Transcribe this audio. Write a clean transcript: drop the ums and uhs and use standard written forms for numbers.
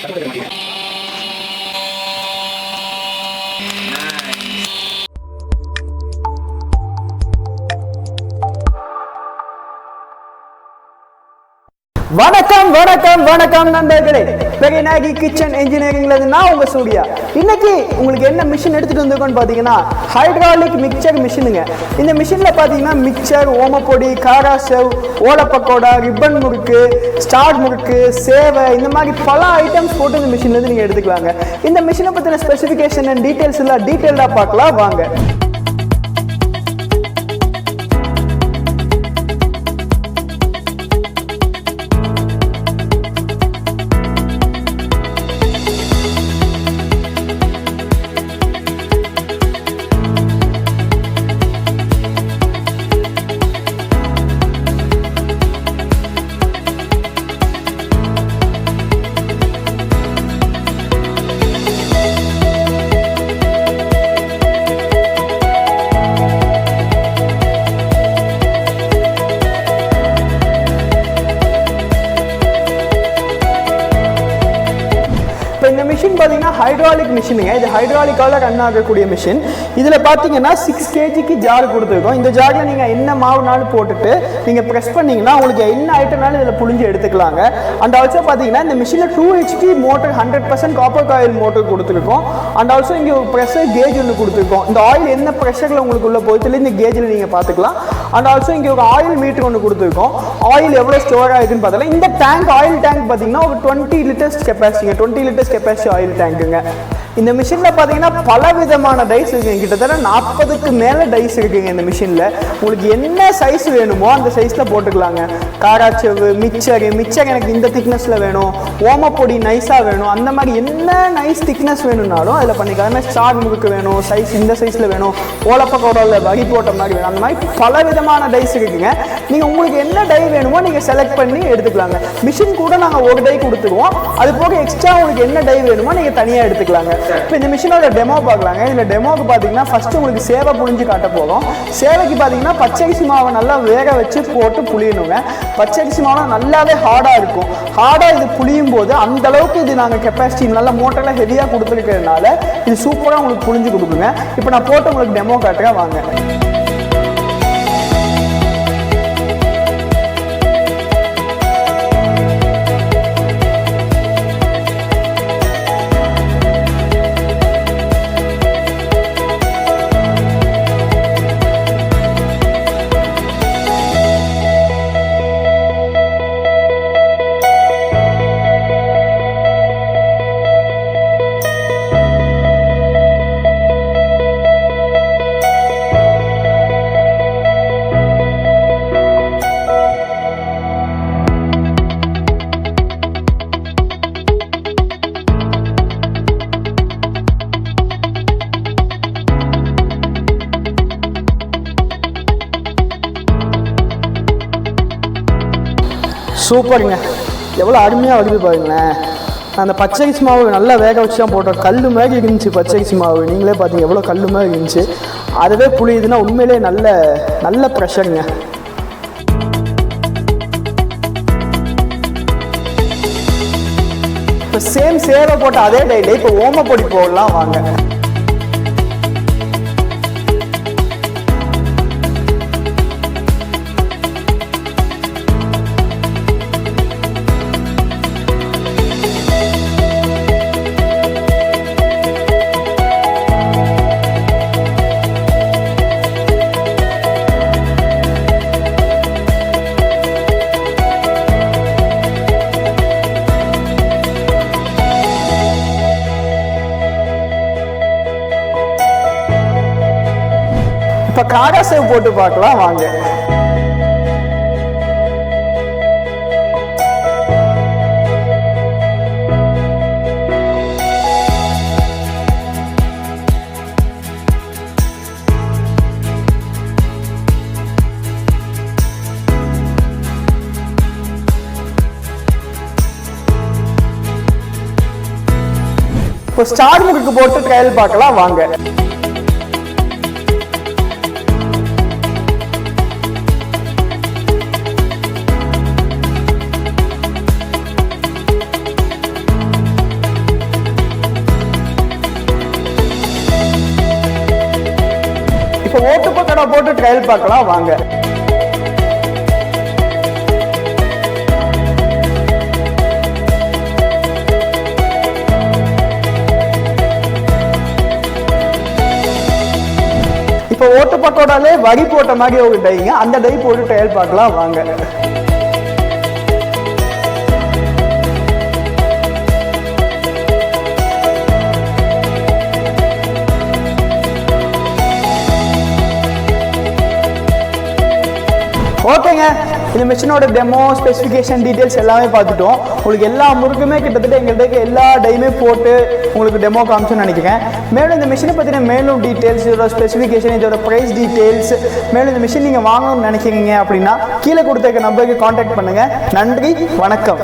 வணக்கம் வணக்கம் வணக்கம் நண்பர்களே, பெரியநாயகி கிச்சன் இன்ஜினியரிங்ல இருந்து நான் உங்க சூர்யா. இன்னைக்கு உங்களுக்கு என்ன மிஷின் எடுத்துட்டு வந்திருக்கோன்னு பாத்தீங்கன்னா ஹைட்ராலிக் மிக்சர் மிஷினுங்க. இந்த மிஷின்ல பாத்தீங்கன்னா மிக்சர், ஓமப்பொடி, காரா சேவ், ஓலப்பக்கோடா, ரிப்பன் முறுக்கு, ஸ்டார் முறுக்கு, சேவை, இந்த மாதிரி பல ஐட்டம்ஸ் போட்டு இந்த மிஷின்ல இருந்து நீங்க எடுத்துக்கலாங்க. இந்த மிஷினை பத்தின ஸ்பெசிஃபிகேஷன் அண்ட் டீடைல்ஸ் எல்லாம் டீடைல்டா பார்க்கலாம் வாங்க. இந்த மிஷின் பார்த்தீங்கன்னா ஹைட்ராலிக் மிஷினுங்க. இது ஹைட்ராலிக்கால ரன் ஆகக்கூடிய மிஷின். இதில் பார்த்தீங்கன்னா 6 kgக்கு ஜார் கொடுத்துருக்கோம். இந்த ஜாரில் நீங்கள் என்ன மாவுனாலும் போட்டுட்டு நீங்கள் ப்ரெஸ் பண்ணிங்கன்னா உங்களுக்கு என்ன ஐட்டம்னாலும் இதில் புழிஞ்சு எடுத்துக்கலாங்க. அண்ட் ஆல்சோ பார்த்தீங்கன்னா இந்த மிஷினில் 2 HP motor 100% copper coil motor கொடுத்துருக்கோம். அண்ட் ஆல்சோ இங்கே ஒரு ப்ரெஷர் கேஜ் ஒன்று கொடுத்துருக்கோம். இந்த ஆயில் என்ன ப்ரெஷரில் உங்களுக்கு உள்ள போகுதுல இந்த கேஜில் நீங்கள் பார்த்துக்கலாம். அண்ட் ஆல்சோ இங்கே ஒரு ஆயில் மீட்டர் ஒன்று கொடுத்துருக்கோம். ஆயில் எவ்வளோ ஸ்டோர் ஆகுதுன்னு பார்த்தலாம். இந்த டேங்க் ஆயில் டேங்க் பார்த்தீங்கன்னா ஒரு 20 லிட்டர்ஸ் கெப்பாசிட்டிங்க. 20 லிட்டர்ஸ் கெப்பாசிட்டி ஆயில் டேங்குங்க. இந்த மிஷினில் பார்த்தீங்கன்னா பல விதமான டைஸ் இருக்குங்க. கிட்டத்தட்ட 40க்கு மேலே டைஸ் இருக்குங்க இந்த மிஷினில். உங்களுக்கு என்ன சைஸ் வேணுமோ அந்த சைஸில் போட்டுக்கலாங்க. காராச்செவ்வு, மிக்சர் எனக்கு இந்த திக்னஸில் வேணும், ஓமப்பொடி நைஸாக வேணும், அந்த மாதிரி என்ன நைஸ் திக்னஸ் வேணும்னாலும் அதில் பண்ணிக்கலாம். ஸ்டார் முறுக்கு வேணும், சைஸ் இந்த சைஸில் வேணும், ஓலப்பக்கோடாவில் வரி போட்ட மாதிரி வேணும், அந்த மாதிரி பல விதமான டைஸ் இருக்குங்க. நீங்கள் உங்களுக்கு என்ன டை வேணுமோ நீங்கள் செலக்ட் பண்ணி எடுத்துக்கலாங்க. மிஷின் கூட நாங்கள் ஒரு டை கொடுத்துருவோம். அது போக எக்ஸ்ட்ரா உங்களுக்கு என்ன டை வேணுமோ நீங்கள் தனியாக எடுத்துக்கலாங்க. இப்போ இந்த மிஷினோட டெமோ பார்க்கலாங்க. இதில் டெமோக்கு பார்த்தீங்கன்னா ஃபஸ்ட்டு உங்களுக்கு சேவை புழிஞ்சு காட்ட போதும். சேவைக்கு பார்த்தீங்கன்னா பச்சரிசி மாவை நல்லா வேக வச்சு போட்டு புளியணுங்க. பச்சரிசி மாவு நல்லாவே ஹார்டாக இருக்கும். ஹார்டாக இது புளியும் போது அந்த அளவுக்கு இது நாங்கள் கெப்பாசிட்டி நல்ல மோட்டரில் ஹெவியாக கொடுத்துருக்கிறதுனால இது சூப்பராக உங்களுக்கு புளிஞ்சு கொடுக்குங்க. இப்போ நான் போட்டு உங்களுக்கு டெமோ காட்டுறேன் வாங்க. சூப்பருங்க, எவ்வளோ அருமையாக வருது பாருங்களேன். அந்த பச்சரிசி மாவு நல்லா வேக வச்சு தான் போட்டோம். கல் மாதிரி இருந்துச்சு பச்சரிசி மாவு. நீங்களே பார்த்தீங்க எவ்வளோ கல் மாதிரி இருந்துச்சு. அதுவே புளியுதுன்னா உண்மையிலே நல்ல ப்ரெஷருங்க. இப்போ சேம் சேவை போட்ட அதே டைல இப்போ ஓமப்பொடி போடலாம் வாங்க. இப்போ காரா சேவ் போட்டு பார்க்கலாம் வாங்க. இப்போ ஸ்டார் முறுக்கு போட்டு ட்ரையல் பார்க்கலாம் வாங்க. நம்ம போட்டு ட்ரையல் பார்க்கலாம் வாங்க. இப்போ ஓட்டு பக்கோடாலே வரி போட்ட மாதிரி ஒரு டைங்க, அந்த டை போட்டு ட்ரையல் பார்க்கலாம் வாங்க. ஓகேங்க, இந்த மிஷினோட டெமோ ஸ்பெசிஃபிகேஷன் டீட்டெயில்ஸ் எல்லாமே பார்த்துட்டோம். உங்களுக்கு எல்லா முறுக்குமே கிட்டத்தட்ட எங்கள்கிட்ட எல்லா டைமே போட்டு உங்களுக்கு டெமோ காமிச்சுன்னு நினைக்கிறேன். மேலும் இந்த மிஷினை பற்றின மேலும் டீட்டெயில்ஸ், இதோட ஸ்பெசிஃபிகேஷன், இதோட ப்ரைஸ் டீட்டெயில்ஸ், மேலும் இந்த மிஷின் நீங்கள் வாங்கணும்னு நினைக்கிறீங்க அப்படின்னா கீழே கொடுத்துருக்க நம்பருக்கு கான்டாக்ட் பண்ணுங்கள். நன்றி, வணக்கம்.